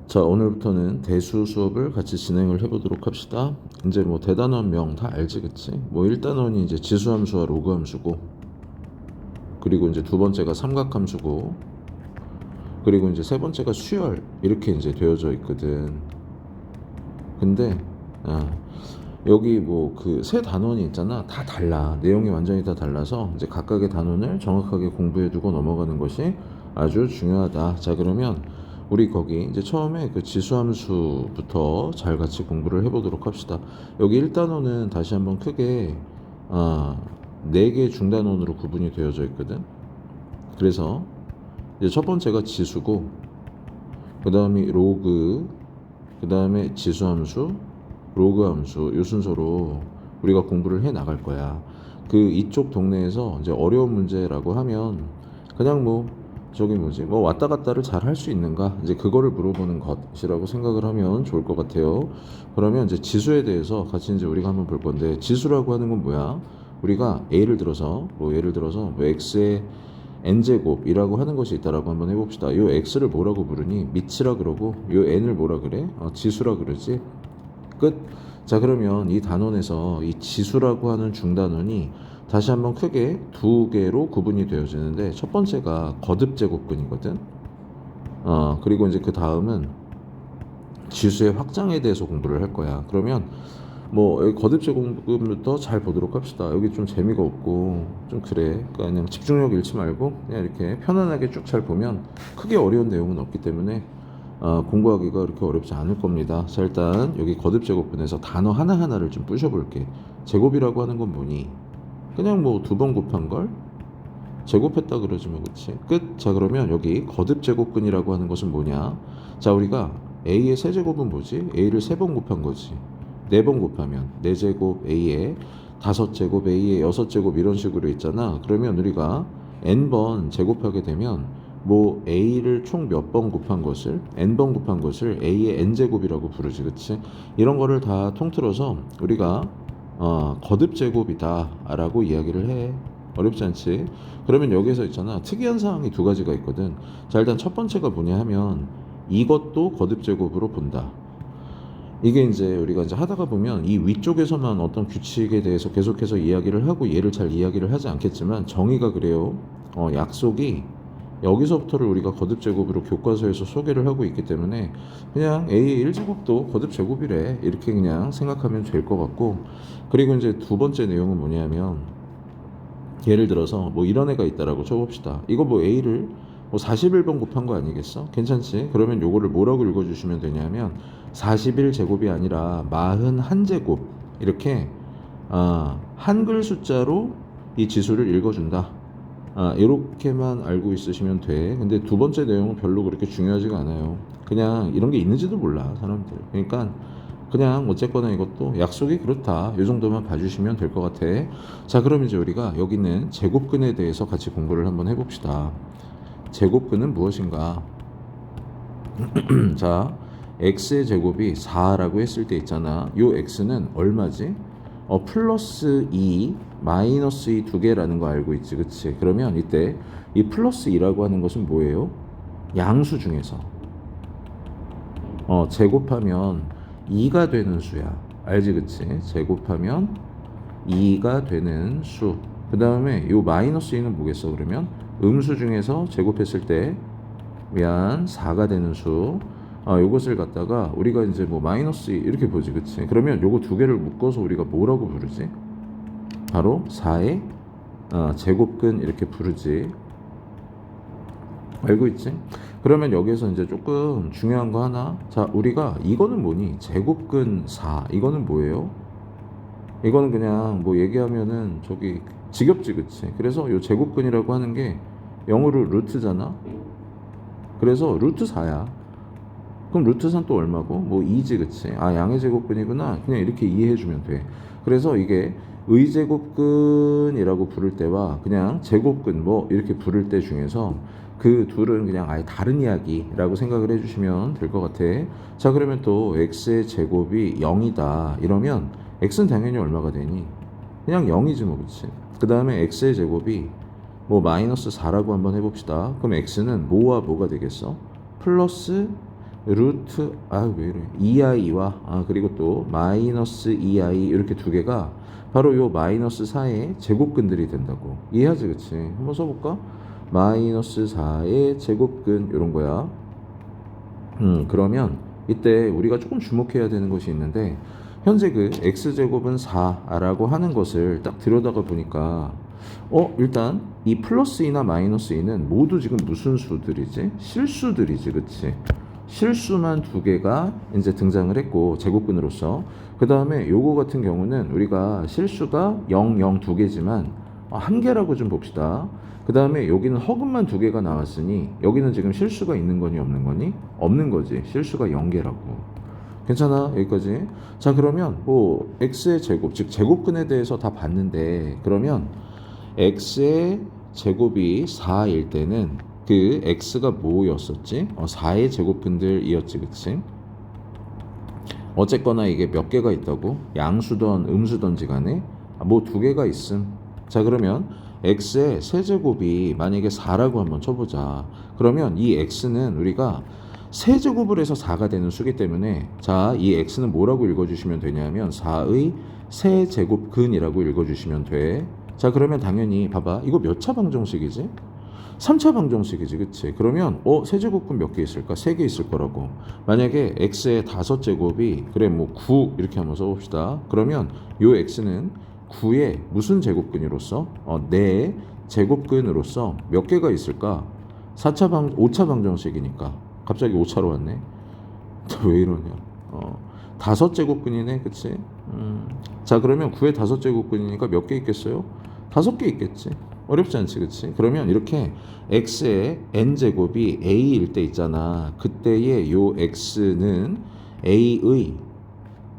자, 오늘부터는 대수 수업을 같이 진행을 해보도록 합시다. 이제 뭐 대단원명 다 알지, 그치? 뭐 1단원이 이제 지수함수와 로그함수고, 그리고 이제 두 번째가 삼각함수고, 그리고 이제 세 번째가 수열 이렇게 이제 되어져 있거든. 근데 여기 뭐 그 세 단원이 있잖아. 다 달라. 내용이 완전히 다 달라서 이제 각각의 단원을 정확하게 공부해두고 넘어가는 것이 아주 중요하다. 자, 그러면 우리 거기 이제 처음에 그 지수함수부터 잘 같이 공부를 해보도록 합시다. 여기 1단원은 다시 한번 크게 네 개 중단원으로 구분이 되어져 있거든. 그래서 이제 첫 번째가 지수고, 그 다음이 로그, 그 다음에 지수함수, 로그함수, 이 순서로 우리가 공부를 해 나갈 거야. 그 이쪽 동네에서 이제 어려운 문제라고 하면 그냥 뭐 저기 뭐지 뭐 왔다 갔다를 잘 할 수 있는가, 이제 그거를 물어보는 것이라고 생각을 하면 좋을 것 같아요. 그러면 이제 지수에 대해서 같이 이제 우리가 한번 볼 건데, 지수라고 하는 건 뭐야? 우리가 예를 들어서 뭐 x의 n제곱이라고 하는 것이 있다라고 한번 해봅시다. 요 x를 뭐라고 부르니? 미치라 그러고, 요 n을 뭐라 그래? 지수라 그러지. 끝. 자, 그러면 이 단원에서 이 지수라고 하는 중단원이 다시 한번 크게 두 개로 구분이 되어지는데, 첫 번째가 거듭제곱근이거든. 그리고 이제 그 다음은 지수의 확장에 대해서 공부를 할 거야. 그러면 뭐 여기 거듭제곱근부터 잘 보도록 합시다. 여기 좀 재미가 없고 좀 그래. 그러니까 그냥 집중력 잃지 말고 그냥 이렇게 편안하게 쭉 잘 보면 크게 어려운 내용은 없기 때문에 공부하기가 그렇게 어렵지 않을 겁니다. 자, 일단 여기 거듭제곱근에서 단어 하나하나를 좀 부셔볼게. 제곱이라고 하는 건 뭐니? 그냥 뭐 두 번 곱한 걸 제곱했다 그러지 뭐, 그치? 끝. 자, 그러면 여기 거듭제곱근이라고 하는 것은 뭐냐? 자, 우리가 a의 세제곱은 뭐지? a를 세 번 곱한 거지. 네 번 곱하면 4제곱 a에 5제곱 a에 6제곱 이런 식으로 있잖아. 그러면 우리가 n번 제곱하게 되면 뭐 a를 총 몇 번 곱한 것을, n번 곱한 것을 a의 n제곱이라고 부르지, 그치? 이런 거를 다 통틀어서 우리가 거듭제곱이다 라고 이야기를 해. 어렵지 않지? 그러면 여기서 있잖아, 특이한 사항이 두 가지가 있거든. 자, 일단 첫 번째가 뭐냐 하면 이것도 거듭제곱으로 본다. 이게 이제 우리가 이제 하다가 보면 이 위쪽에서만 어떤 규칙에 대해서 계속해서 이야기를 하고 얘를 잘 이야기를 하지 않겠지만, 정의가 그래요. 약속이 여기서부터를 우리가 거듭제곱으로 교과서에서 소개를 하고 있기 때문에 그냥 A의 1제곱도 거듭제곱이래 이렇게 그냥 생각하면 될 것 같고, 그리고 이제 두 번째 내용은 뭐냐면, 예를 들어서 뭐 이런 애가 있다라고 쳐봅시다. 이거 뭐 A를 뭐 41번 곱한 거 아니겠어? 괜찮지? 그러면 요거를 뭐라고 읽어주시면 되냐면 41제곱이 아니라 41제곱, 이렇게 한글 숫자로 이 지수를 읽어준다. 이렇게만 알고 있으시면 돼. 근데 두 번째 내용은 별로 그렇게 중요하지가 않아요. 그냥 이런 게 있는지도 몰라, 사람들. 그러니까 그냥 어쨌거나 이것도 약속이 그렇다, 이 정도만 봐주시면 될 것 같아. 자, 그럼 이제 우리가 여기 있는 제곱근에 대해서 같이 공부를 한번 해봅시다. 제곱근은 무엇인가? 자, x의 제곱이 4라고 했을 때 있잖아. 요 x는 얼마지? 플러스 2 마이너스 2 두 개라는 거 알고 있지, 그치? 그러면 이때 이 플러스 2라고 하는 것은 뭐예요? 양수 중에서 제곱하면 2가 되는 수야. 알지, 그치? 제곱하면 2가 되는 수. 그 다음에 요 마이너스 2는 뭐겠어? 그러면 음수 중에서 제곱했을 때 4가 되는 수. 요것을 갖다가 우리가 이제 뭐 마이너스 2 이렇게 보지, 그치? 그러면 요거 두 개를 묶어서 우리가 뭐라고 부르지? 바로 4의 제곱근 이렇게 부르지. 알고 있지? 그러면 여기에서 이제 조금 중요한 거 하나. 자, 우리가 이거는 뭐니? 제곱근 4. 이거는 뭐예요? 이거는 그냥 뭐 얘기하면은 저기 지겹지, 그치? 그래서 요 제곱근이라고 하는 게 영어로 루트잖아. 그래서 루트 4야. 그럼 루트 3 또 얼마고? 뭐 2지, 그치? 양의 제곱근이구나. 그냥 이렇게 이해해주면 돼. 그래서 이게 의제곱근이라고 부를 때와 그냥 제곱근 뭐 이렇게 부를 때 중에서 그 둘은 그냥 아예 다른 이야기라고 생각을 해주시면 될 것 같아. 자, 그러면 또 x의 제곱이 0이다 이러면 x는 당연히 얼마가 되니? 그냥 0이지 뭐, 그치? 그 다음에 x의 제곱이 뭐 마이너스 4라고 한번 해봅시다. 그럼 x는 뭐와 뭐가 되겠어? 플러스 루트 왜 이래 2i와 그리고 또 마이너스 2i 이렇게 두 개가 바로 요 마이너스 4의 제곱근들이 된다고 이해하지 그치? 한번 써볼까? 마이너스 4의 제곱근 이런 거야. 그러면 이때 우리가 조금 주목해야 되는 것이 있는데 현재 그 x제곱은 4라고 하는 것을 딱 들여다가 보니까 일단 이 플러스 2나 마이너스 2는 모두 지금 무슨 수들이지? 실수들이지 그치? 실수만 두 개가 이제 등장을 했고 제곱근으로서 그 다음에 요거 같은 경우는 우리가 실수가 0, 0 두 개지만 한 개라고 좀 봅시다. 그 다음에 여기는 허근만 두 개가 나왔으니 여기는 지금 실수가 있는 거니 없는 거니? 없는 거지. 실수가 0개라고. 괜찮아? 여기까지. 자 그러면 뭐 x의 제곱 즉 제곱근에 대해서 다 봤는데 그러면 x의 제곱이 4일 때는 그 x가 뭐였었지? 4의 제곱근들이었지 그치? 어쨌거나 이게 몇 개가 있다고? 양수던 음수던지 간에 뭐 두 개가 있음. 자 그러면 x의 세제곱이 만약에 4라고 한번 쳐보자. 그러면 이 x는 우리가 세제곱을 해서 4가 되는 수기 때문에 자 이 x는 뭐라고 읽어주시면 되냐면 4의 세제곱근이라고 읽어주시면 돼. 자 그러면 당연히 봐봐 이거 몇 차 방정식이지? 3차 방정식이지 그치? 그러면 세제곱근 몇 개 있을까? 3개 있을 거라고. 만약에 x의 5제곱이 그래 뭐 9 이렇게 한번 써봅시다. 그러면 요 x는 9의 무슨 제곱근으로서? 4의 제곱근으로서 몇 개가 있을까? 5차 방정식이니까 갑자기 5차로 왔네. 왜 이러냐? 5제곱근이네 그치? 자 그러면 9의 5제곱근이니까 몇 개 있겠어요? 5개 있겠지. 어렵지 않지 그치? 그러면 이렇게 x의 n제곱이 a일 때 있잖아. 그때의 요 x는 a의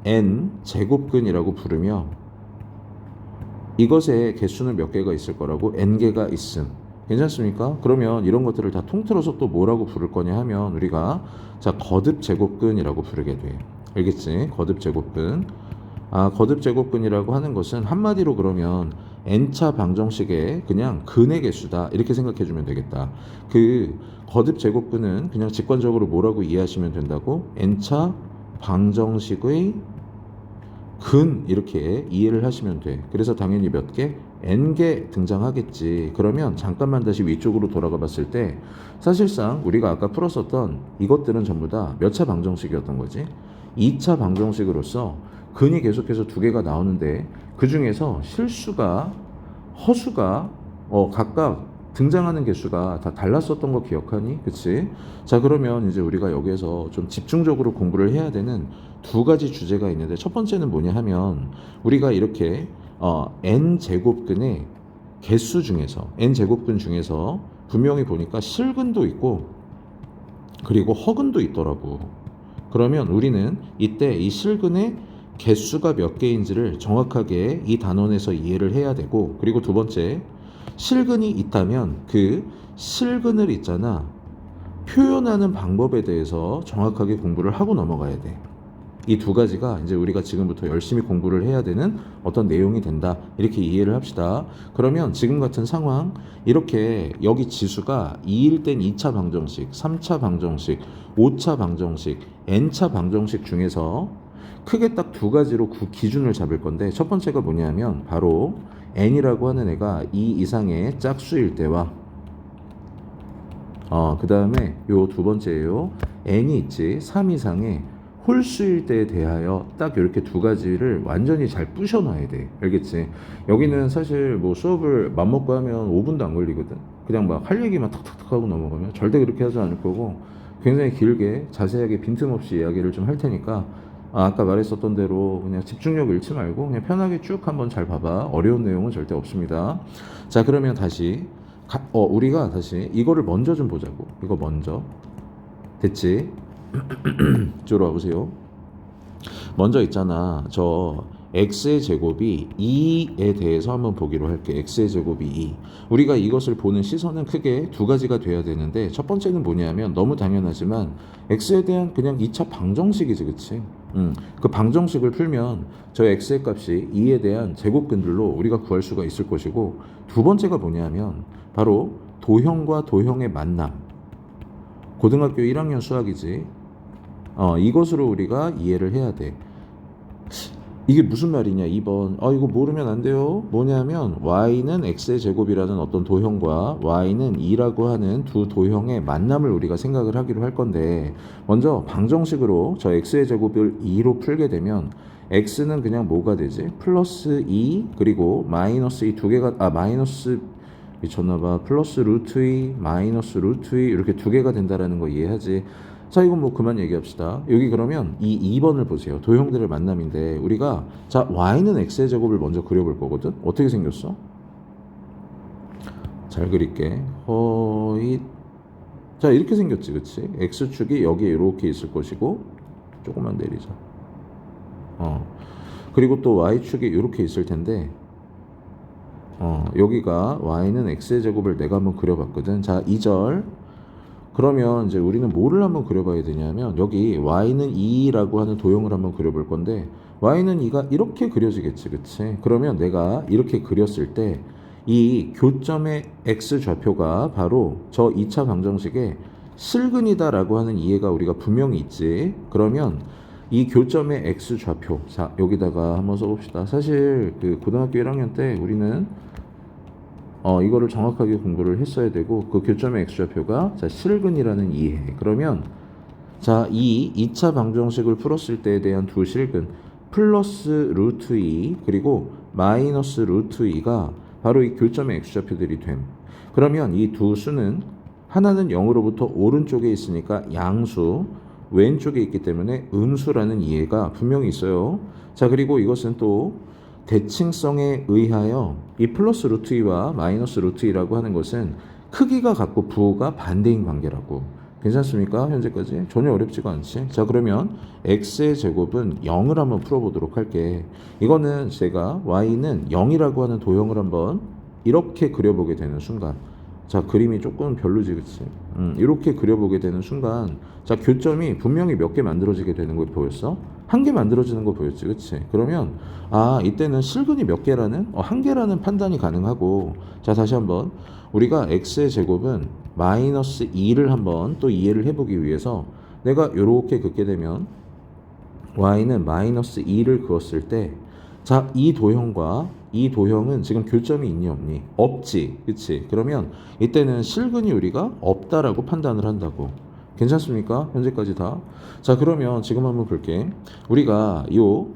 n제곱근이라고 부르며 이것의 개수는 몇 개가 있을 거라고? n개가 있음. 괜찮습니까? 그러면 이런 것들을 다 통틀어서 또 뭐라고 부를 거냐 하면 우리가 자 거듭 제곱근이라고 부르게 돼. 알겠지? 거듭 제곱근. 거듭 제곱근이라고 하는 것은 한마디로 그러면 n차 방정식의 그냥 근의 개수다 이렇게 생각해 주면 되겠다. 그 거듭 제곱근은 그냥 직관적으로 뭐라고 이해하시면 된다고? n차 방정식의 근 이렇게 이해를 하시면 돼. 그래서 당연히 몇 개? n개 등장하겠지. 그러면 잠깐만 다시 위쪽으로 돌아가 봤을 때 사실상 우리가 아까 풀었었던 이것들은 전부 다 몇 차 방정식이었던 거지? 2차 방정식으로서 근이 계속해서 두 개가 나오는데 그 중에서 실수가 허수가 각각 등장하는 개수가 다 달랐었던 거 기억하니? 그치? 자 그러면 이제 우리가 여기에서 좀 집중적으로 공부를 해야 되는 두 가지 주제가 있는데 첫 번째는 뭐냐 하면 우리가 이렇게 n제곱근의 개수 중에서 n제곱근 중에서 분명히 보니까 실근도 있고 그리고 허근도 있더라고. 그러면 우리는 이때 이 실근의 개수가 몇 개인지를 정확하게 이 단원에서 이해를 해야 되고 그리고 두 번째 실근이 있다면 그 실근을 있잖아 표현하는 방법에 대해서 정확하게 공부를 하고 넘어가야 돼. 이 두 가지가 이제 우리가 지금부터 열심히 공부를 해야 되는 어떤 내용이 된다 이렇게 이해를 합시다. 그러면 지금 같은 상황 이렇게 여기 지수가 2일 땐 2차 방정식, 3차 방정식, 5차 방정식, n차 방정식 중에서 크게 딱 두 가지로 기준을 잡을 건데 첫 번째가 뭐냐면 바로 n이라고 하는 애가 2 이상의 짝수일 때와 그 다음에 요 두 번째예요. n이 있지 3 이상의 홀수일 때에 대하여 딱 이렇게 두 가지를 완전히 잘 부셔놔야 돼. 알겠지? 여기는 사실 뭐 수업을 맘먹고 하면 5분도 안 걸리거든. 그냥 막 할 얘기만 탁탁탁 하고 넘어가면 절대 그렇게 하지 않을 거고 굉장히 길게 자세하게 빈틈없이 이야기를 좀 할 테니까 아까 말했었던 대로 그냥 집중력 잃지 말고 그냥 편하게 쭉 한번 잘 봐봐. 어려운 내용은 절대 없습니다. 자 그러면 다시 우리가 다시 이거를 먼저 좀 보자고. 이거 먼저 됐지? 이쪽으로 와보세요. 먼저 있잖아 저 x의 제곱이 2에 대해서 한번 보기로 할게. x의 제곱이 2. 우리가 이것을 보는 시선은 크게 두 가지가 돼야 되는데 첫 번째는 뭐냐면 너무 당연하지만 x에 대한 그냥 2차 방정식이지 그치? 그 방정식을 풀면 저 x의 값이 2에 대한 제곱근들로 우리가 구할 수가 있을 것이고 두 번째가 뭐냐면 바로 도형과 도형의 만남. 고등학교 1학년 수학이지. 이것으로 우리가 이해를 해야 돼. 이게 무슨 말이냐 2번. 이거 모르면 안 돼요. 뭐냐면 y는 x의 제곱이라는 어떤 도형과 y는 2라고 하는 두 도형의 만남을 우리가 생각을 하기로 할 건데, 먼저 방정식으로 저 x의 제곱을 2로 풀게 되면 x는 그냥 뭐가 되지? 플러스 2 그리고 마이너스 2 두 개가 마이너스 미쳤나봐. 플러스 루트 2 마이너스 루트 2 이렇게 두 개가 된다라는 거 이해하지? 자, 이건 뭐 그만 얘기합시다. 여기 그러면 이 2번을 보세요. 도형들의 만남인데 우리가 자 y는 x의 제곱을 먼저 그려볼 거거든. 어떻게 생겼어? 잘 그릴게. 허잇. 자, 이렇게 생겼지, 그치? x축이 여기에 이렇게 있을 것이고 조금만 내리자. 그리고 또 y축이 이렇게 있을 텐데 여기가 y는 x의 제곱을 내가 한번 그려봤거든. 자, 2절. 그러면 이제 우리는 뭐를 한번 그려봐야 되냐면 여기 y는 2라고 하는 도형을 한번 그려볼 건데 y는 2가 이렇게 그려지겠지, 그치? 그러면 내가 이렇게 그렸을 때 이 교점의 x 좌표가 바로 저 2차 방정식의 실근이다라고 하는 이해가 우리가 분명히 있지. 그러면 이 교점의 x 좌표, 자 여기다가 한번 써봅시다. 사실 그 고등학교 1학년 때 우리는 이거를 정확하게 공부를 했어야 되고 그 교점의 x좌표가 자 실근이라는 이해. 그러면 자 이 2차 방정식을 풀었을 때에 대한 두 실근 플러스 루트 2 그리고 마이너스 루트 2가 바로 이 교점의 x좌표들이 됨. 그러면 이 두 수는 하나는 0으로부터 오른쪽에 있으니까 양수, 왼쪽에 있기 때문에 음수라는 이해가 분명히 있어요. 자, 그리고 이것은 또 대칭성에 의하여 이 플러스 루트 2와 마이너스 루트 2라고 하는 것은 크기가 같고 부호가 반대인 관계라고. 괜찮습니까? 현재까지? 전혀 어렵지가 않지. 자, 그러면 x의 제곱은 0을 한번 풀어보도록 할게. 이거는 제가 y는 0이라고 하는 도형을 한번 이렇게 그려보게 되는 순간, 자 그림이 조금 별로지, 그치? 이렇게 그려보게 되는 순간 자 교점이 분명히 몇 개 만들어지게 되는 거 보였어? 한 개 만들어지는 거 보였지, 그치? 그러면 이때는 실근이 몇 개라는 한 개라는 판단이 가능하고, 자 다시 한번 우리가 x의 제곱은 마이너스 2를 한번 또 이해를 해보기 위해서 내가 이렇게 긋게 되면 y는 마이너스 2를 그었을 때 자 이 도형과 이 도형은 지금 교점이 있니 없니? 없지, 그치? 그러면 이때는 실근이 우리가 없다라고 판단을 한다고. 괜찮습니까? 현재까지 다. 자, 그러면 지금 한번 볼게. 우리가 요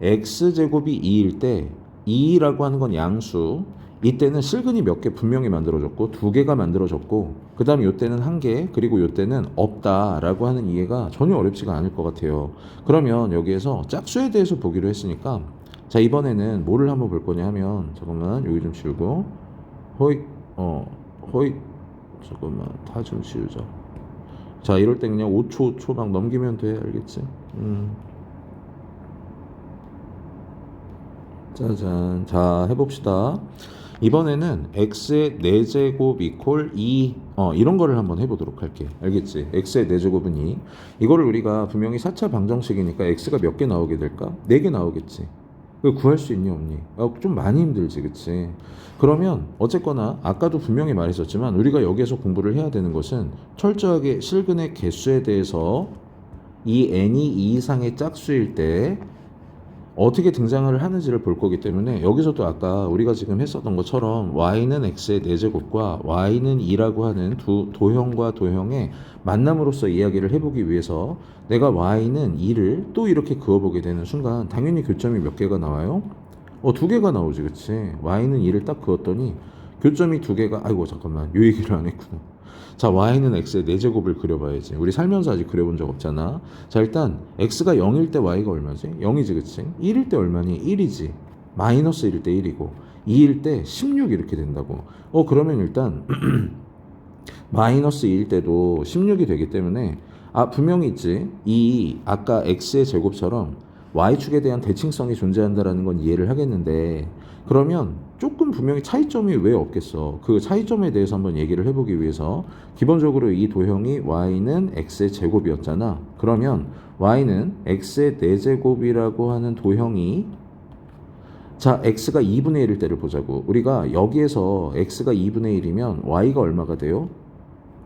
x제곱이 2일 때 2라고 하는 건 양수, 이때는 실근이 몇 개 분명히 만들어졌고 두 개가 만들어졌고 그 다음에 요때는 한 개, 그리고 요때는 없다라고 하는 이해가 전혀 어렵지가 않을 것 같아요. 그러면 여기에서 짝수에 대해서 보기로 했으니까 자 이번에는 뭐를 한번 볼 거냐 하면, 잠깐만 여기 좀 지우고 허잇 허잇 잠깐만 다 좀 지우자. 자 이럴 때 그냥 5초 막 넘기면 돼. 알겠지? 짜잔. 자 해봅시다. 이번에는 x의 4제곱 이퀄 2 이런 거를 한번 해보도록 할게. 알겠지? x의 4제곱은 2. 이거를 우리가 분명히 4차 방정식이니까 x가 몇 개 나오게 될까? 4개 나오겠지. 그걸 구할 수 있니 없니? 좀 많이 힘들지, 그치? 그러면 어쨌거나 아까도 분명히 말했었지만 우리가 여기에서 공부를 해야 되는 것은 철저하게 실근의 개수에 대해서 이 n이 2 이상의 짝수일 때 어떻게 등장을 하는지를 볼 거기 때문에 여기서도 아까 우리가 지금 했었던 것처럼 y는 x의 4제곱과 y는 2라고 하는 두 도형과 도형의 만남으로서 이야기를 해보기 위해서 내가 y는 2를 또 이렇게 그어보게 되는 순간 당연히 교점이 몇 개가 나와요? 2개가 나오지, 그치? y는 2를 딱 그었더니 교점이 2개가, 아이고 잠깐만 요 얘기를 안 했구나. 자 y는 x의 4제곱을 그려봐야지. 우리 살면서 아직 그려본 적 없잖아. 자 일단 x가 0일 때 y가 얼마지? 0이지, 그치? 1일 때 얼마니? 1이지. 마이너스 1일 때 1이고 2일 때 16 이렇게 된다고. 그러면 일단 마이너스 2일 때도 16이 되기 때문에 분명히 있지. 이 아까 x의 제곱처럼 y축에 대한 대칭성이 존재한다라는 건 이해를 하겠는데, 그러면 조금 분명히 차이점이 왜 없겠어? 그 차이점에 대해서 한번 얘기를 해보기 위해서 기본적으로 이 도형이 y는 x의 제곱이었잖아. 그러면 y는 x의 4제곱이라고 하는 도형이 자 x가 2분의 1일 때를 보자고. 우리가 여기에서 x가 2분의 1이면 y가 얼마가 돼요?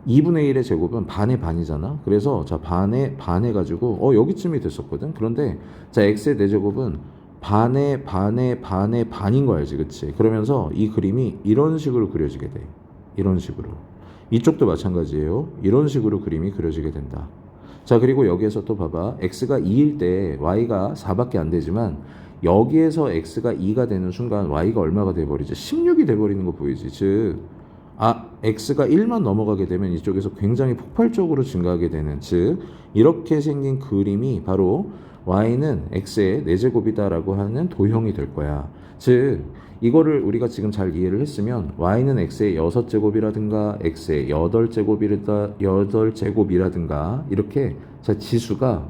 2분의 1의 제곱은 반의 반이잖아. 그래서 자 반에 반 해가지고 여기쯤이 됐었거든. 그런데 자 x의 4제곱은 반의 반의 반의 반인 거 알지, 그치? 그러면서 이 그림이 이런 식으로 그려지게 돼. 이런 식으로. 이쪽도 마찬가지예요. 이런 식으로 그림이 그려지게 된다. 자 그리고 여기에서 또 봐봐. x가 2일 때 y가 4밖에 안 되지만 여기에서 x가 2가 되는 순간 y가 얼마가 돼버리지? 16이 돼버리는 거 보이지? 즉 x가 1만 넘어가게 되면 이쪽에서 굉장히 폭발적으로 증가하게 되는, 즉 이렇게 생긴 그림이 바로 y는 x의 4제곱이다라고 하는 도형이 될 거야. 즉 이거를 우리가 지금 잘 이해를 했으면 y는 x의 6제곱이라든가 x의 8제곱이라든가 이렇게 자 지수가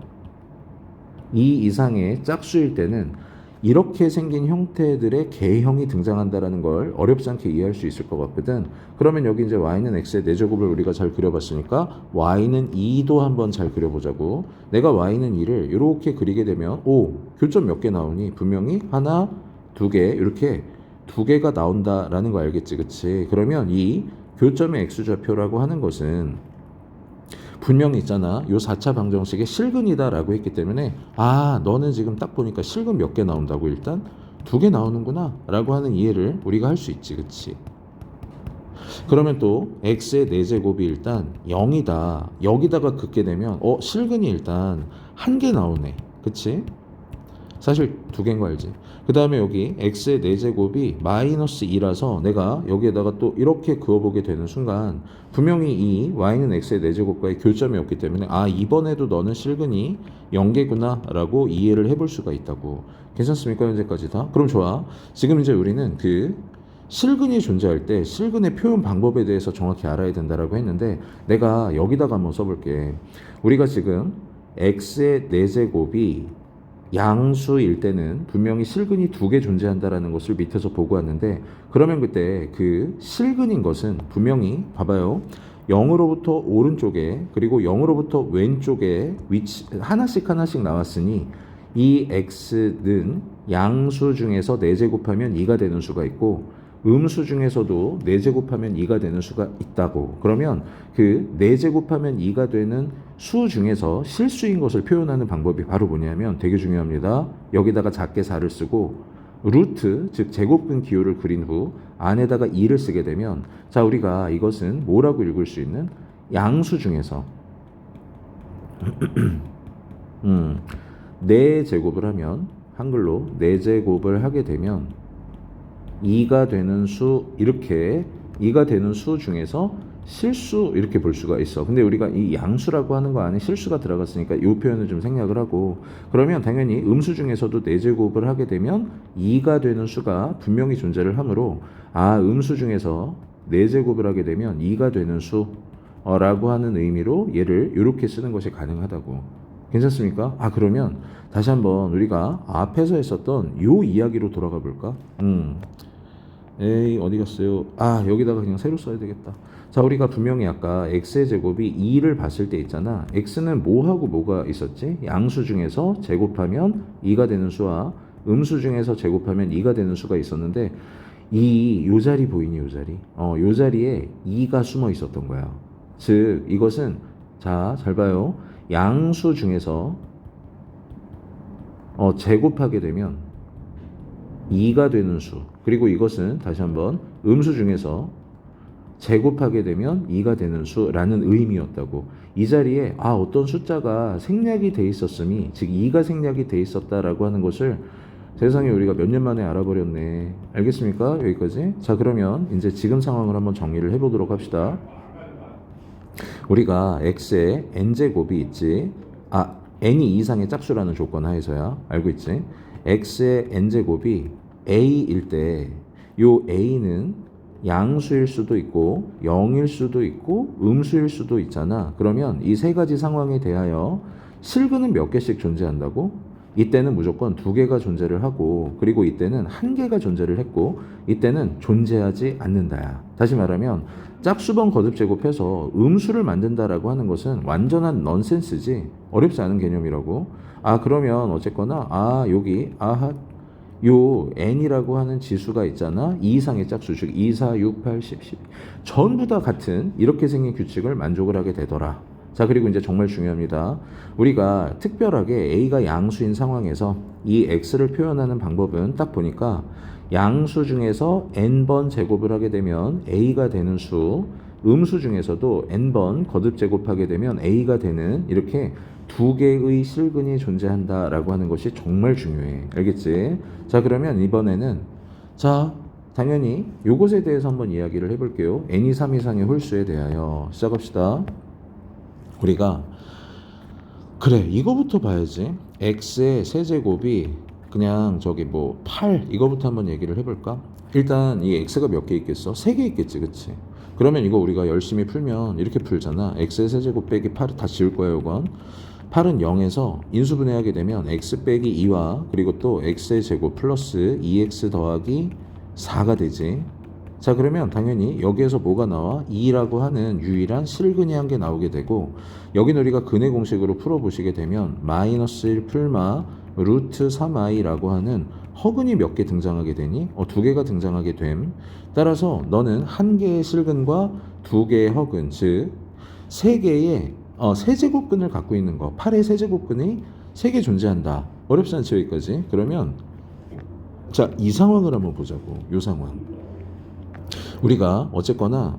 2 이상의 짝수일 때는 이렇게 생긴 형태들의 개형이 등장한다라는 걸 어렵지 않게 이해할 수 있을 것 같거든. 그러면 여기 이제 y는 x의 4제곱을 우리가 잘 그려봤으니까 y는 2도 한번 잘 그려보자고. 내가 y는 2를 이렇게 그리게 되면 교점 몇 개 나오니? 분명히 하나, 두 개 이렇게 두 개가 나온다라는 거 알겠지, 그치? 그러면 이 교점의 x좌표라고 하는 것은 분명히 있잖아. 요 4차 방정식의 실근이다라고 했기 때문에 너는 지금 딱 보니까 실근 몇 개 나온다고 일단 2개 나오는구나 라고 하는 이해를 우리가 할 수 있지, 그치? 그러면 또 x의 4제곱이 일단 0이다. 여기다가 긋게 되면 실근이 일단 1개 나오네, 그치? 사실 2개인 거 알지? 그 다음에 여기 x의 4제곱이 마이너스 2라서 내가 여기에다가 또 이렇게 그어보게 되는 순간 분명히 이 y는 x의 4제곱과의 교점이 없기 때문에 이번에도 너는 실근이 0개구나 라고 이해를 해볼 수가 있다고. 괜찮습니까? 현재까지 다? 그럼 좋아. 지금 이제 우리는 그 실근이 존재할 때 실근의 표현 방법에 대해서 정확히 알아야 된다라고 했는데 내가 여기다가 한번 써볼게. 우리가 지금 x의 4제곱이 양수일 때는 분명히 실근이 2개 존재한다라는 것을 밑에서 보고 왔는데 그러면 그때 그 실근인 것은 분명히 봐봐요. 0으로부터 오른쪽에 그리고 0으로부터 왼쪽에 위치 하나씩 나왔으니 이 x는 양수 중에서 4제곱하면 2가 되는 수가 있고 음수 중에서도 4제곱하면 2가 되는 수가 있다고. 그러면 그 4제곱하면 2가 되는 수 중에서 실수인 것을 표현하는 방법이 바로 뭐냐면 되게 중요합니다. 여기다가 작게 4를 쓰고 루트, 즉 제곱근 기호를 그린 후 안에다가 2를 쓰게 되면 자 우리가 이것은 뭐라고 읽을 수 있는 양수 중에서 4제곱을 하면 한글로 4제곱을 하게 되면 2가 되는 수, 이렇게 2가 되는 수 중에서 실수 이렇게 볼 수가 있어. 근데 우리가 이 양수라고 하는 거 안에 실수가 들어갔으니까 이 표현을 좀 생략을 하고 그러면 당연히 음수 중에서도 4제곱을 하게 되면 2가 되는 수가 분명히 존재를 하므로 음수 중에서 4제곱을 하게 되면 2가 되는 수라고 하는 의미로 얘를 이렇게 쓰는 것이 가능하다고. 괜찮습니까? 그러면 다시 한번 우리가 앞에서 했었던 요 이야기로 돌아가 볼까? 에이 어디 갔어요? 여기다가 그냥 새로 써야 되겠다. 자 우리가 분명히 아까 x의 제곱이 2를 봤을 때 있잖아. x는 뭐하고 뭐가 있었지? 양수 중에서 제곱하면 2가 되는 수와 음수 중에서 제곱하면 2가 되는 수가 있었는데 요 자리 보이니? 요 자리? 요 자리에 2가 숨어 있었던 거야. 즉 이것은 자 잘 봐요. 양수 중에서 제곱하게 되면 2가 되는 수, 그리고 이것은 다시 한번 음수 중에서 제곱하게 되면 2가 되는 수라는 의미였다고. 이 자리에 어떤 숫자가 생략이 돼 있었음이, 즉 2가 생략이 돼 있었다라고 하는 것을 세상에 우리가 몇 년 만에 알아버렸네. 알겠습니까? 여기까지. 자 그러면 이제 지금 상황을 한번 정리를 해보도록 합시다. 우리가 x의 n제곱이 있지. n이 이상의 짝수라는 조건 하에서야. 알고 있지? x의 n제곱이 a일 때 요 a는 양수일 수도 있고 0일 수도 있고 음수일 수도 있잖아. 그러면 이 세 가지 상황에 대하여 실근은 몇 개씩 존재한다고? 이때는 무조건 2개가 존재를 하고 그리고 이때는 1개가 존재를 했고 이때는 존재하지 않는다야. 다시 말하면 짝수번 거듭 제곱해서 음수를 만든다라고 하는 것은 완전한 넌센스지 어렵지 않은 개념이라고. 그러면 어쨌거나 여기 요 n이라고 하는 지수가 있잖아. 2 이상의 짝수, 즉 2, 4, 6, 8, 10, 12 전부 다 같은 이렇게 생긴 규칙을 만족을 하게 되더라. 자, 그리고 이제 정말 중요합니다. 우리가 특별하게 a가 양수인 상황에서 이 x를 표현하는 방법은 딱 보니까 양수 중에서 n번 제곱을 하게 되면 a가 되는 수, 음수 중에서도 n번 거듭 제곱하게 되면 a가 되는 이렇게 두 개의 실근이 존재한다라고 하는 것이 정말 중요해. 알겠지? 자, 그러면 이번에는 자, 당연히 요것에 대해서 한번 이야기를 해볼게요. n이 3 이상의 홀수에 대하여 시작합시다. 우리가 그래 이거부터 봐야지. x의 세제곱이 그냥 저기 뭐 8 이거부터 한번 얘기를 해볼까? 일단 이 x가 몇 개 있겠어? 3개 있겠지, 그치? 그러면 이거 우리가 열심히 풀면 이렇게 풀잖아. x의 세제곱 빼기 8을 다 지울 거예요, 이건. 8은 0에서 인수분해하게 되면 x 빼기 2와 그리고 또 x의 제곱 플러스 2x 더하기 4가 되지. 자, 그러면 당연히 여기에서 뭐가 나와? 2라고 하는 유일한 실근이 한 개 나오게 되고, 여기는 우리가 근의 공식으로 풀어보시게 되면 마이너스 1 풀마 루트 3i라고 하는 허근이 몇 개 등장하게 되니? 두 개가 등장하게 됨. 따라서 너는 한 개의 실근과 두 개의 허근, 즉 세 개의 세제곱근을 갖고 있는 거, 8의 세제곱근이 3개 존재한다. 어렵지 않죠, 여기까지? 그러면 자, 이 상황을 한번 보자고. 이 상황. 우리가 어쨌거나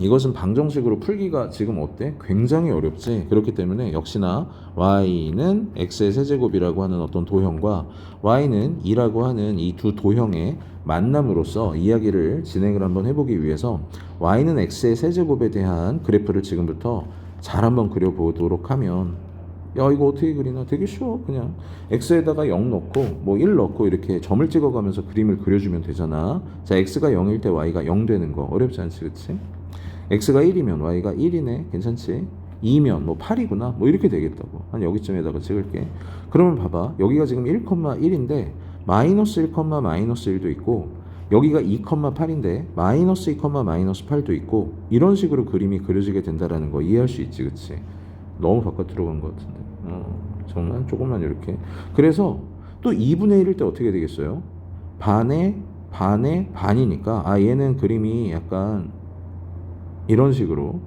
이것은 방정식으로 풀기가 지금 어때? 굉장히 어렵지. 그렇기 때문에 역시나 y는 x의 세제곱이라고 하는 어떤 도형과 y는 2라고 하는 이 두 도형의 만남으로써 이야기를 진행을 한번 해보기 위해서 y는 x의 세제곱에 대한 그래프를 지금부터 잘 한번 그려보도록 하면, 야 이거 어떻게 그리나? 되게 쉬워. 그냥 x에다가 0 넣고 뭐 1 넣고 이렇게 점을 찍어가면서 그림을 그려주면 되잖아. 자, x가 0일 때 y가 0 되는 거 어렵지 않지, 그치? x가 1이면 y가 1이네. 괜찮지? 2면 뭐 8이구나. 뭐 이렇게 되겠다고. 한 여기쯤에다가 찍을게. 그러면 봐봐. 여기가 지금 1,1인데 마이너스 1, 마이너스 1도 있고, 여기가 2,8인데 마이너스 2, 마이너스 8도 있고, 이런 식으로 그림이 그려지게 된다라는 거 이해할 수 있지, 그치? 너무 바깥으로 간 것 같은데. 정말 조금만 이렇게. 그래서 또 2분의 1일 때 어떻게 되겠어요? 반에 반이니까 얘는 그림이 약간 이런 식으로,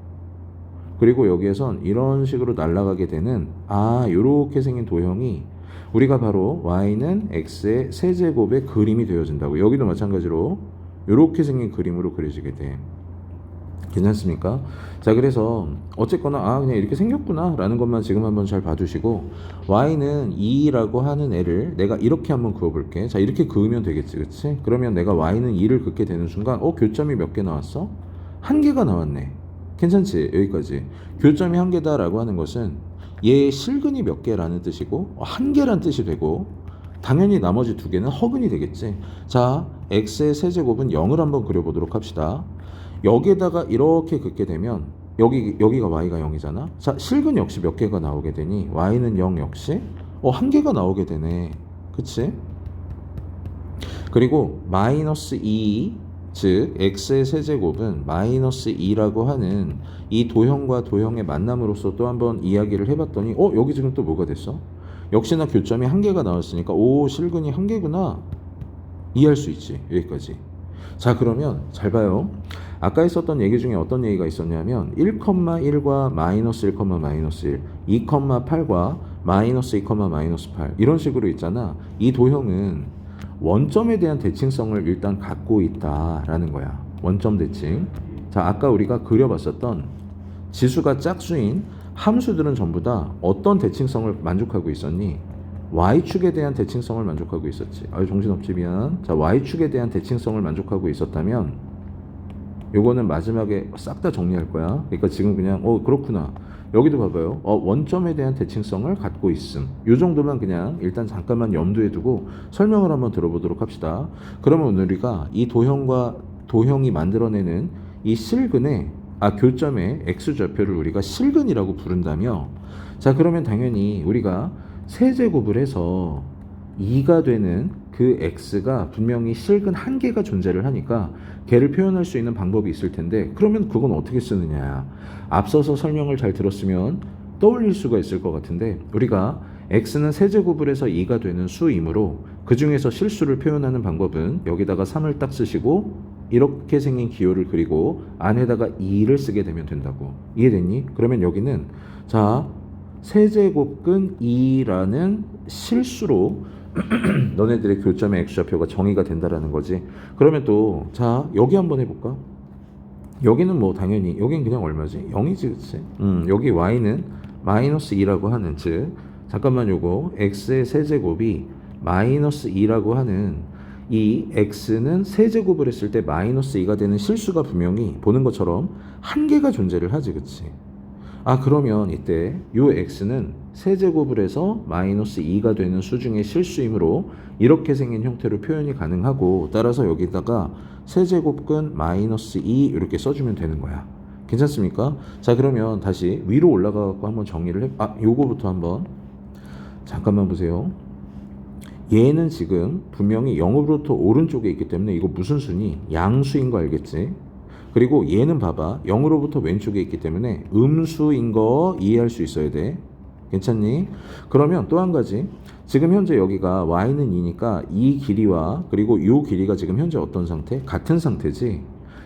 그리고 여기에선 이런 식으로 날아가게 되는 요렇게 생긴 도형이 우리가 바로 y는 x의 세제곱의 그림이 되어진다고. 여기도 마찬가지로 요렇게 생긴 그림으로 그려지게 돼. 괜찮습니까? 자, 그래서 어쨌거나 그냥 이렇게 생겼구나 라는 것만 지금 한번 잘 봐두시고, y는 2라고 하는 애를 내가 이렇게 한번 그어볼게. 자, 이렇게 그으면 되겠지, 그치? 그러면 내가 y는 2를 긋게 되는 순간 교점이 몇 개 나왔어? 1개가 나왔네. 괜찮지? 여기까지. 교점이 1개다 라고 하는 것은 얘의 실근이 몇 개라는 뜻이고 1개란 뜻이 되고, 당연히 나머지 2개는 허근이 되겠지. 자, x의 세제곱은 0을 한번 그려보도록 합시다. 여기에다가 이렇게 긋게 되면 여기가 y가 0이잖아. 자, 실근 역시 몇 개가 나오게 되니 y는 0 역시 1개가 나오게 되네. 그치? 그리고 마이너스 2, 즉 x의 세제곱은 마이너스 2라고 하는 이 도형과 도형의 만남으로서 또 한번 이야기를 해봤더니 여기 지금 또 뭐가 됐어? 역시나 교점이 1개가 나왔으니까 실근이 1개구나 이해할 수 있지. 여기까지. 자, 그러면 잘 봐요. 아까 있었던 얘기 중에 어떤 얘기가 있었냐면 1,1과 마이너스 1, 마이너스 1, 2,8과 마이너스 2, 마이너스 8 이런 식으로 있잖아. 이 도형은 원점에 대한 대칭성을 일단 갖고 있다라는 거야. 원점 대칭. 자, 아까 우리가 그려봤었던 지수가 짝수인 함수들은 전부 다 어떤 대칭성을 만족하고 있었니? y축에 대한 대칭성을 만족하고 있었지. 정신없지, 미안. 자, y축에 대한 대칭성을 만족하고 있었다면 요거는 마지막에 싹 다 정리할 거야. 그러니까 지금 그냥 그렇구나. 여기도 봐봐요. 원점에 대한 대칭성을 갖고 있음. 요 정도만 그냥 일단 잠깐만 염두에 두고 설명을 한번 들어보도록 합시다. 그러면 우리가 이 도형과 도형이 만들어내는 이 실근의 교점의 x좌표를 우리가 실근이라고 부른다며, 자, 그러면 당연히 우리가 세제곱을 해서 2가 되는 그 x가 분명히 실근 1개가 존재를 하니까 걔를 표현할 수 있는 방법이 있을 텐데, 그러면 그건 어떻게 쓰느냐. 앞서서 설명을 잘 들었으면 떠올릴 수가 있을 것 같은데, 우리가 x는 세제곱을 해서 2가 되는 수이므로 그 중에서 실수를 표현하는 방법은 여기다가 3을 딱 쓰시고 이렇게 생긴 기호를 그리고 안에다가 2를 쓰게 되면 된다고. 이해됐니? 그러면 여기는 자 세제곱근 2라는 실수로 너네들의 교점의 x좌표가 정의가 된다라는 거지. 그러면 또 자 여기 한번 해볼까? 여기는 뭐 당연히 여긴 그냥 얼마지? 0이지 그치? 여기 y는 마이너스 2라고 하는 즉 잠깐만 요거 x의 세제곱이 마이너스 2라고 하는 이 x는 세제곱을 했을 때 마이너스 2가 되는 실수가 분명히 보는 것처럼 한 개가 존재를 하지 그치? 아 그러면 이때 요 x는 세제곱을 해서 마이너스 2가 되는 수 중에 실수이므로 이렇게 생긴 형태로 표현이 가능하고 따라서 여기다가 세제곱근 마이너스 2 이렇게 써주면 되는 거야. 괜찮습니까? 자 그러면 다시 위로 올라가고 한번 정리를 해. 요거부터 한번 잠깐만 보세요. 얘는 지금 분명히 0으로부터 오른쪽에 있기 때문에 이거 무슨 수니? 양수인 거 알겠지? 그리고 얘는 봐봐 0으로부터 왼쪽에 있기 때문에 음수인 거 이해할 수 있어야 돼. 괜찮니? 그러면 또 한 가지 지금 현재 여기가 y는 2니까 이 길이와 그리고 이 길이가 지금 현재 어떤 상태? 같은 상태지.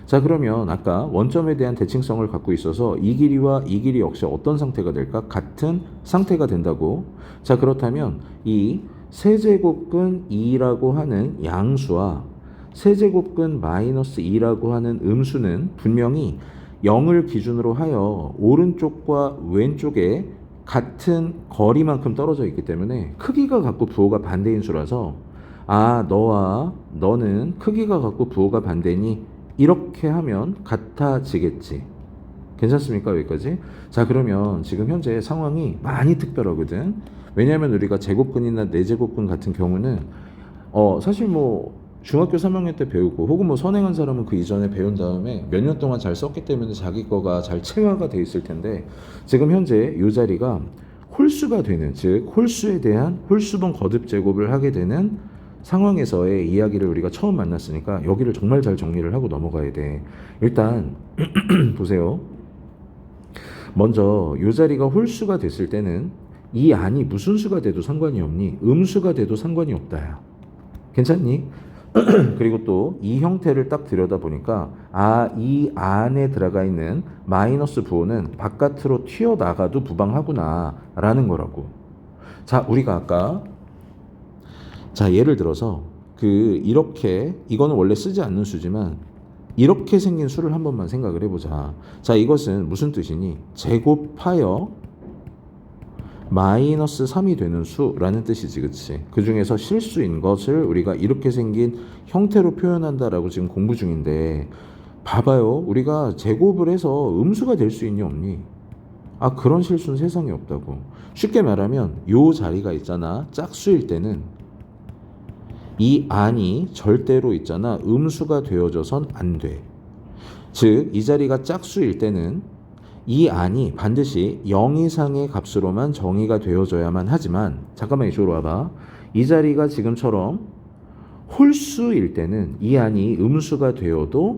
자 그러면 아까 원점에 대한 대칭성을 갖고 있어서 이 길이와 이 길이 역시 어떤 상태가 될까? 같은 상태가 된다고. 자 그렇다면 이 세제곱근 2라고 하는 양수와 세제곱근 마이너스 2라고 하는 음수는 분명히 0을 기준으로 하여 오른쪽과 왼쪽에 같은 거리만큼 떨어져 있기 때문에 크기가 같고 부호가 반대인 수라서 너와 너는 크기가 같고 부호가 반대니 이렇게 하면 같아지겠지. 괜찮습니까? 여기까지? 자 그러면 지금 현재 상황이 많이 특별하거든. 왜냐하면 우리가 제곱근이나 내제곱근 같은 경우는 사실 뭐 중학교 3학년 때 배우고 혹은 뭐 선행한 사람은 그 이전에 배운 다음에 몇 년 동안 잘 썼기 때문에 자기 거가 잘 체화가 돼 있을 텐데 지금 현재 이 자리가 홀수가 되는 즉 홀수에 대한 홀수분 거듭 제곱을 하게 되는 상황에서의 이야기를 우리가 처음 만났으니까 여기를 정말 잘 정리를 하고 넘어가야 돼. 일단 보세요. 먼저 이 자리가 홀수가 됐을 때는 이 안이 무슨 수가 돼도 상관이 없니? 음수가 돼도 상관이 없다야. 괜찮니? 그리고 또 이 형태를 딱 들여다보니까 이 안에 들어가 있는 마이너스 부호는 바깥으로 튀어나가도 무방하구나 라는 거라고. 자 우리가 아까 자 예를 들어서 이렇게 이거는 원래 쓰지 않는 수지만 이렇게 생긴 수를 한 번만 생각을 해보자. 자 이것은 무슨 뜻이니? 제곱하여 마이너스 3이 되는 수라는 뜻이지 그치? 그 중에서 실수인 것을 우리가 이렇게 생긴 형태로 표현한다라고 지금 공부 중인데 봐봐요. 우리가 제곱을 해서 음수가 될 수 있니 없니? 그런 실수는 세상에 없다고. 쉽게 말하면 요 자리가 있잖아. 짝수일 때는 이 안이 절대로 있잖아. 음수가 되어져선 안 돼. 즉 이 자리가 짝수일 때는 이 안이 반드시 0 이상의 값으로만 정의가 되어져야만 하지만 잠깐만 이쪽으로 와봐. 이 자리가 지금처럼 홀수일 때는 이 안이 음수가 되어도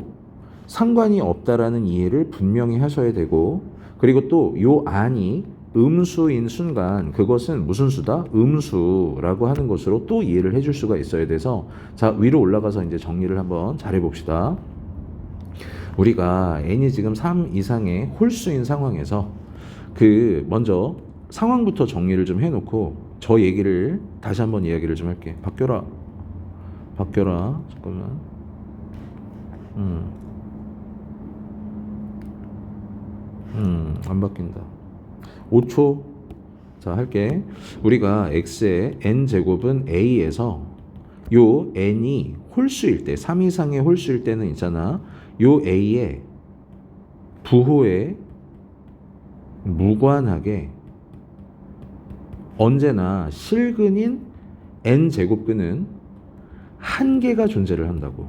상관이 없다라는 이해를 분명히 하셔야 되고 그리고 또 이 안이 음수인 순간 그것은 무슨 수다? 음수라고 하는 것으로 또 이해를 해줄 수가 있어야 돼서 자 위로 올라가서 이제 정리를 한번 잘 해봅시다. 우리가 n이 지금 3 이상의 홀수인 상황에서 먼저 상황부터 정리를 좀 해놓고 저 얘기를 다시 한번 이야기를 좀 할게. 바뀌어라 잠깐만. 안 바뀐다. 5초. 자 할게. 우리가 x의 n제곱은 a에서 요 n이 홀수일 때 3 이상의 홀수일 때는 있잖아. 요 a의 부호에 무관하게 언제나 실근인 n제곱근은 한 개가 존재를 한다고.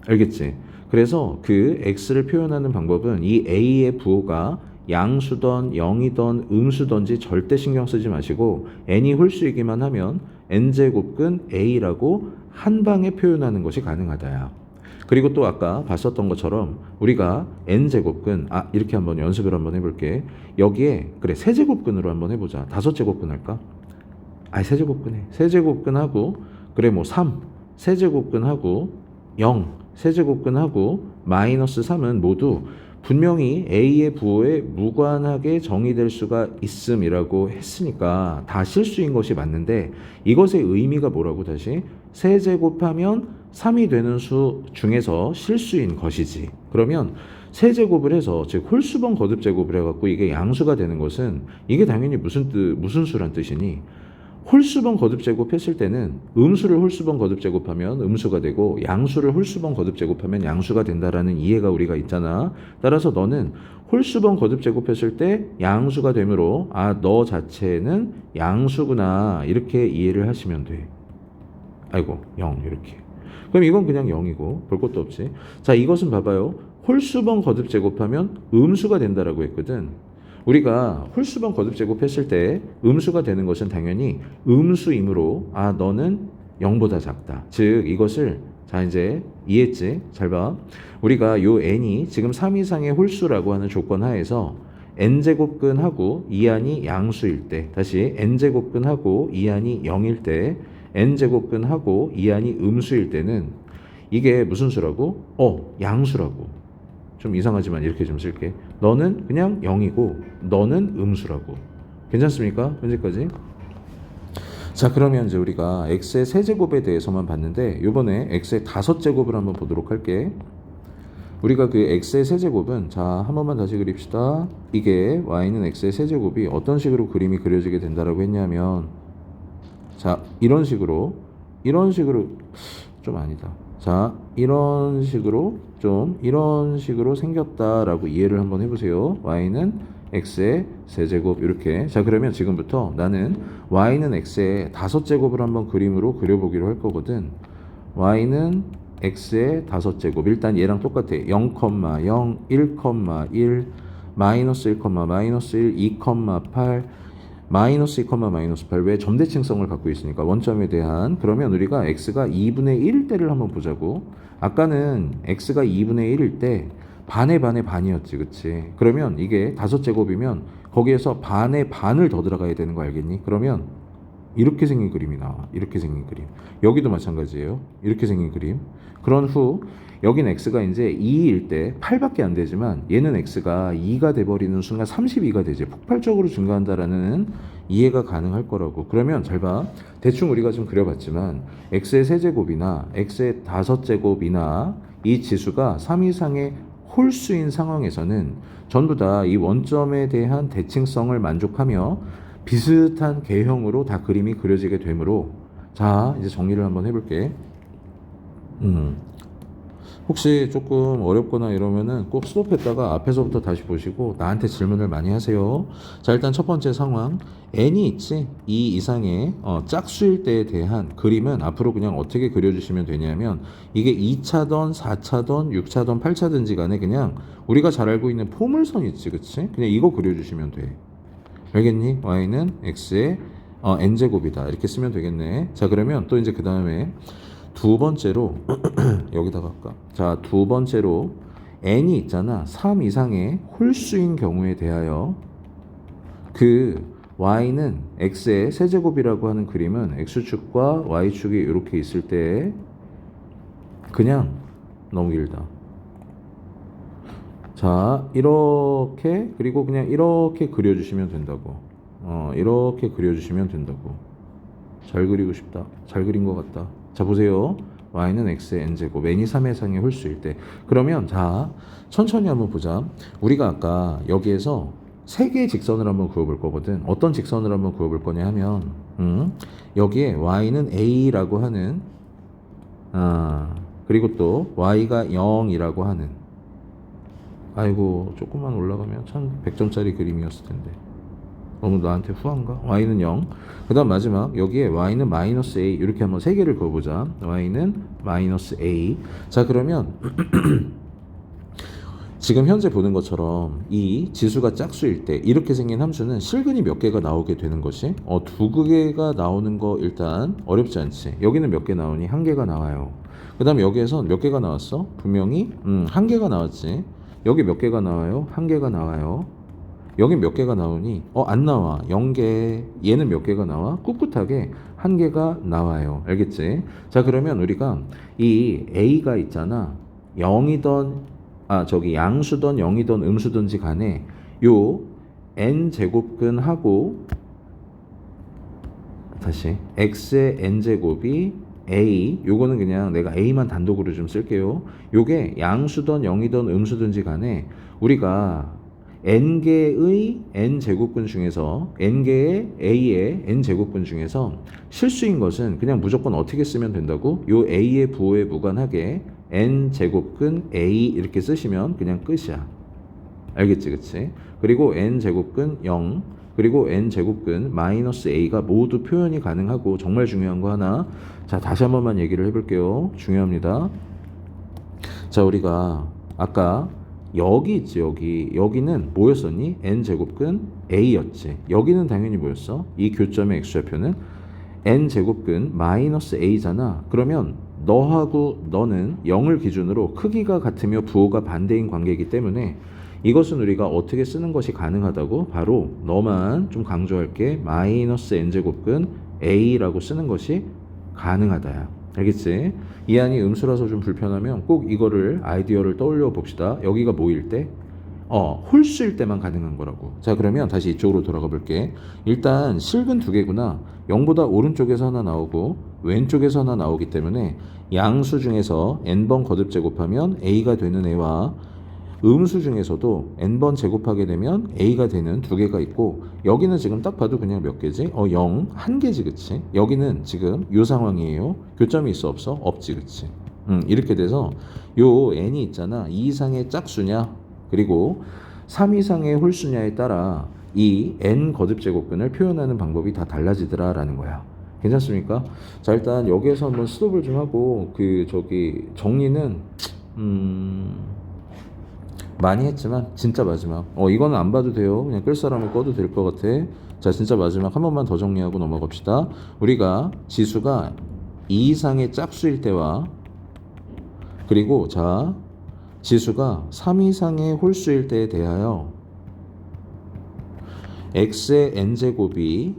알겠지? 그래서 x를 표현하는 방법은 이 a의 부호가 양수던 0이던 음수던지 절대 신경 쓰지 마시고 n이 홀수이기만 하면 n제곱근 a라고 한 방에 표현하는 것이 가능하다야. 그리고 또 아까 봤었던 것처럼 우리가 n제곱근 이렇게 한번 연습을 한번 해볼게. 여기에 그래 세제곱근으로 한번 해보자. 5제곱근 할까? 세제곱근해. 세제곱근하고 그래 뭐 3 세제곱근하고 0 세제곱근하고 마이너스 3은 모두 분명히 A의 부호에 무관하게 정의될 수가 있음이라고 했으니까 다 실수인 것이 맞는데 이것의 의미가 뭐라고 다시 세제곱하면 3이 되는 수 중에서 실수인 것이지. 그러면 세제곱을 해서 즉 홀수번 거듭제곱을 해갖고 이게 양수가 되는 것은 이게 당연히 무슨 수란 뜻이니 홀수번 거듭제곱 했을 때는 음수를 홀수번 거듭제곱하면 음수가 되고 양수를 홀수번 거듭제곱하면 양수가 된다라는 이해가 우리가 있잖아. 따라서 너는 홀수번 거듭제곱했을 때 양수가 되므로 너 자체는 양수구나 이렇게 이해를 하시면 돼. 0 이렇게. 그럼 이건 그냥 0이고 볼 것도 없지. 자, 이것은 봐봐요. 홀수번 거듭제곱하면 음수가 된다라고 했거든. 우리가 홀수번 거듭제곱했을 때 음수가 되는 것은 당연히 음수이므로 너는 0보다 작다. 즉 이것을 자 이제 이해했지? 잘 봐. 우리가 요 n이 지금 3 이상의 홀수라고 하는 조건 하에서 n제곱근하고 이한이 양수일 때 다시 n제곱근하고 이한이 0일 때 n제곱근하고 이한이 음수일 때는 이게 무슨 수라고? 양수라고. 좀 이상하지만 이렇게 좀 쓸게. 너는 그냥 0이고 너는 음수라고. 괜찮습니까? 현재까지? 자, 그러면 이제 우리가 x의 세제곱에 대해서만 봤는데 이번에 x의 5제곱을 한번 보도록 할게. 우리가 그 x의 세제곱은 자, 한 번만 다시 그립시다. 이게 y는 x의 세제곱이 어떤 식으로 그림이 그려지게 된다라고 했냐면 자, 이런 식으로 좀 아니다. 자, 이런 식으로 생겼다라고 이해를 한번 해보세요. y는 x의 세제곱 이렇게. 자, 그러면 지금부터 나는 y는 x의 5제곱을 한번 그림으로 그려보기로 할 거거든. y는 x의 5제곱 일단 얘랑 똑같아. 0, 0, 1, 1, 마이너스 1, 마이너스 1, 2, 8 마이너스 2, 마이너스 8. 왜? 점대칭성을 갖고 있으니까 원점에 대한. 그러면 우리가 x가 2분의 1일 때를 한번 보자고. 아까는 x가 2분의 1일 때 반의 반이었지, 그치? 그러면 이게 5제곱이면 거기에서 반의 반을 더 들어가야 되는 거 알겠니? 그러면 이렇게 생긴 그림이 나와. 이렇게 생긴 그림. 여기도 마찬가지예요. 이렇게 생긴 그림. 그런 후 여긴 x가 이제 2일 때 8밖에 안 되지만 얘는 x가 2가 돼버리는 순간 32가 되지. 폭발적으로 증가한다라는 이해가 가능할 거라고. 그러면 잘 봐. 대충 우리가 좀 그려봤지만 x의 세제곱이나 x의 5제곱이나 이 지수가 3 이상의 홀수인 상황에서는 전부 다 이 원점에 대한 대칭성을 만족하며 비슷한 개형으로 다 그림이 그려지게 되므로 자, 이제 정리를 한번 해볼게. 혹시 조금 어렵거나 이러면은 꼭 스톱했다가 앞에서부터 다시 보시고 나한테 질문을 많이 하세요. 자, 일단 첫 번째 상황 n이 있지? 2 이상의 짝수일 때에 대한 그림은 앞으로 그냥 어떻게 그려주시면 되냐면 이게 2차던 4차던 6차던 8차든지 간에 그냥 우리가 잘 알고 있는 포물선 있지, 그치? 그냥 이거 그려주시면 돼. 알겠니? y는 x의 n제곱이다 이렇게 쓰면 되겠네. 자, 그러면 또 이제 그 다음에 두 번째로 여기다가 할까? 자, 두 번째로 n이 있잖아. 3 이상의 홀수인 경우에 대하여 그 y는 x의 세제곱이라고 하는 그림은 x축과 y축이 이렇게 있을 때 그냥 너무 길다. 자, 이렇게 그리고 그냥 이렇게 그려주시면 된다고. 이렇게 그려주시면 된다고. 잘 그리고 싶다. 잘 그린 것 같다. 자, 보세요. y는 x의 n제곱 n이 3 이상의 홀수일 때. 그러면 자, 천천히 한번 보자. 우리가 아까 여기에서 3개의 직선을 한번 그어볼 거거든. 어떤 직선을 한번 그어볼 거냐 하면 여기에 y는 a라고 하는 그리고 또 y가 0이라고 하는 조금만 올라가면 참 100점짜리 그림이었을 텐데 너무 나한테 후한가? y는 0. 그 다음 마지막 여기에 y는 마이너스 a 이렇게 한번 3개를 그어보자. y는 마이너스 a. 자, 그러면 지금 현재 보는 것처럼 이 지수가 짝수일 때 이렇게 생긴 함수는 실근이 몇 개가 나오게 되는 것이 2개가 나오는 거 일단 어렵지 않지. 여기는 몇 개 나오니? 1개가 나와요. 그 다음에 여기에서 몇 개가 나왔어? 분명히 1개가 나왔지. 여기 몇 개가 나와요? 1개가 나와요. 여기 몇 개가 나오니? 안 나와. 0개. 얘는 몇 개가 나와? 꿋꿋하게 1개가 나와요. 알겠지? 자, 그러면 우리가 이 A가 있잖아. 0이던, 양수던 0이던 음수든지 간에 요 n제곱근하고 다시 x의 n제곱이 a, 요거는 그냥 내가 a만 단독으로 좀 쓸게요. 요게 양수던 0이던 음수든지 간에 우리가 n개의 n제곱근 중에서 n개의 a의 n제곱근 중에서 실수인 것은 그냥 무조건 어떻게 쓰면 된다고? 요 a의 부호에 무관하게 n제곱근 a 이렇게 쓰시면 그냥 끝이야. 알겠지, 그치? 그리고 n제곱근 0, 그리고 n제곱근 마이너스 a가 모두 표현이 가능하고 정말 중요한 거 하나. 자, 다시 한 번만 얘기를 해볼게요. 중요합니다. 자, 우리가 아까 여기 있지, 여기는 뭐였었니? n제곱근 a였지. 여기는 당연히 뭐였어? 이 교점의 x좌표는 n제곱근 마이너스 a잖아. 그러면 너하고 너는 0을 기준으로 크기가 같으며 부호가 반대인 관계이기 때문에 이것은 우리가 어떻게 쓰는 것이 가능하다고? 바로 너만 좀 강조할게. 마이너스 n제곱근 a라고 쓰는 것이 가능하다야. 알겠지? 이 안이 음수라서 좀 불편하면 꼭 이거를 아이디어를 떠올려 봅시다. 여기가 뭐일 때? 홀수일 때만 가능한 거라고. 자, 그러면 다시 이쪽으로 돌아가 볼게. 일단 실근 두 개구나. 0보다 오른쪽에서 하나 나오고 왼쪽에서 하나 나오기 때문에 양수 중에서 n번 거듭 제곱하면 a가 되는 애와 음수 중에서도 n번 제곱하게 되면 a가 되는 두 개가 있고, 여기는 지금 딱 봐도 그냥 몇 개지? 0, 한 개지, 그치? 여기는 지금 요 상황이에요. 교점이 있어, 없어? 없지, 그치? 이렇게 돼서 요 n이 있잖아. 2 이상의 짝수냐 그리고 3 이상의 홀수냐에 따라 이 n 거듭 제곱근을 표현하는 방법이 다 달라지더라 라는 거야. 괜찮습니까? 자, 일단 여기에서 한번 스톱을 좀 하고 정리는 많이 했지만 진짜 마지막 이거는 안 봐도 돼요. 그냥 끌 사람은 꺼도 될 것 같아. 자, 진짜 마지막 한 번만 더 정리하고 넘어갑시다. 우리가 지수가 2 이상의 짝수일 때와 그리고 자 지수가 3 이상의 홀수일 때에 대하여 x의 n제곱이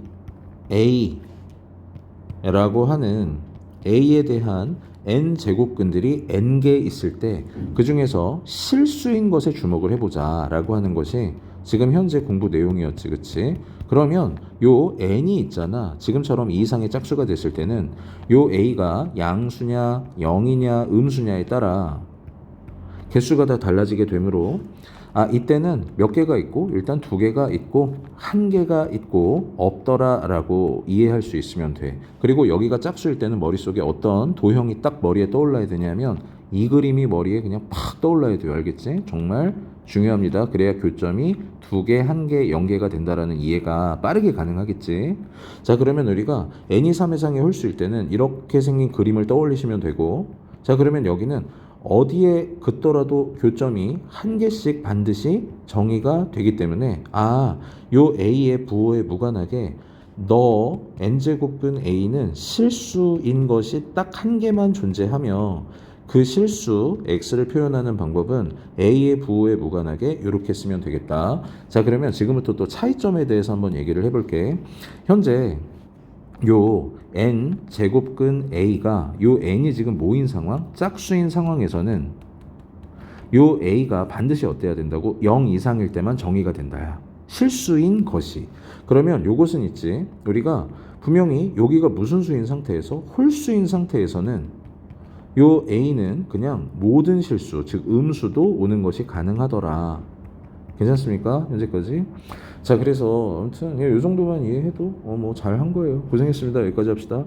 a라고 하는 a에 대한 n제곱근들이 n개 있을 때 그 중에서 실수인 것에 주목을 해보자 라고 하는 것이 지금 현재 공부 내용이었지, 그치? 그러면 요 n이 있잖아. 지금처럼 2 이상의 짝수가 됐을 때는 요 a가 양수냐 0이냐 음수냐에 따라 개수가 다 달라지게 되므로 이때는 몇 개가 있고 일단 2개가 있고 1개가 있고 없더라 라고 이해할 수 있으면 돼. 그리고 여기가 짝수일 때는 머릿속에 어떤 도형이 딱 머리에 떠올라야 되냐면 이 그림이 머리에 그냥 팍 떠올라야 돼요. 알겠지? 정말 중요합니다. 그래야 교점이 2개, 1개, 0개가 된다라는 이해가 빠르게 가능하겠지. 자, 그러면 우리가 n이 3 이상의 홀수일 때는 이렇게 생긴 그림을 떠올리시면 되고, 자, 그러면 여기는 어디에 긋더라도 교점이 1개씩 반드시 정의가 되기 때문에 요 a의 부호에 무관하게 너 n제곱근 a는 실수인 것이 딱 1개만 존재하며 그 실수 x를 표현하는 방법은 a의 부호에 무관하게 이렇게 쓰면 되겠다. 자, 그러면 지금부터 또 차이점에 대해서 한번 얘기를 해볼게. 현재 요 n 제곱근 a가 요 n이 지금 모인 상황, 짝수인 상황에서는 요 a가 반드시 어때야 된다고? 0 이상일 때만 정의가 된다야. 실수인 것이. 그러면 요것은 있지. 우리가 분명히 여기가 무슨 수인 상태에서 홀수인 상태에서는 요 a는 그냥 모든 실수, 즉 음수도 오는 것이 가능하더라. 괜찮습니까? 현재까지. 자, 그래서 아무튼 요 정도만 이해해도 뭐 잘한 거예요. 고생했습니다. 여기까지 합시다.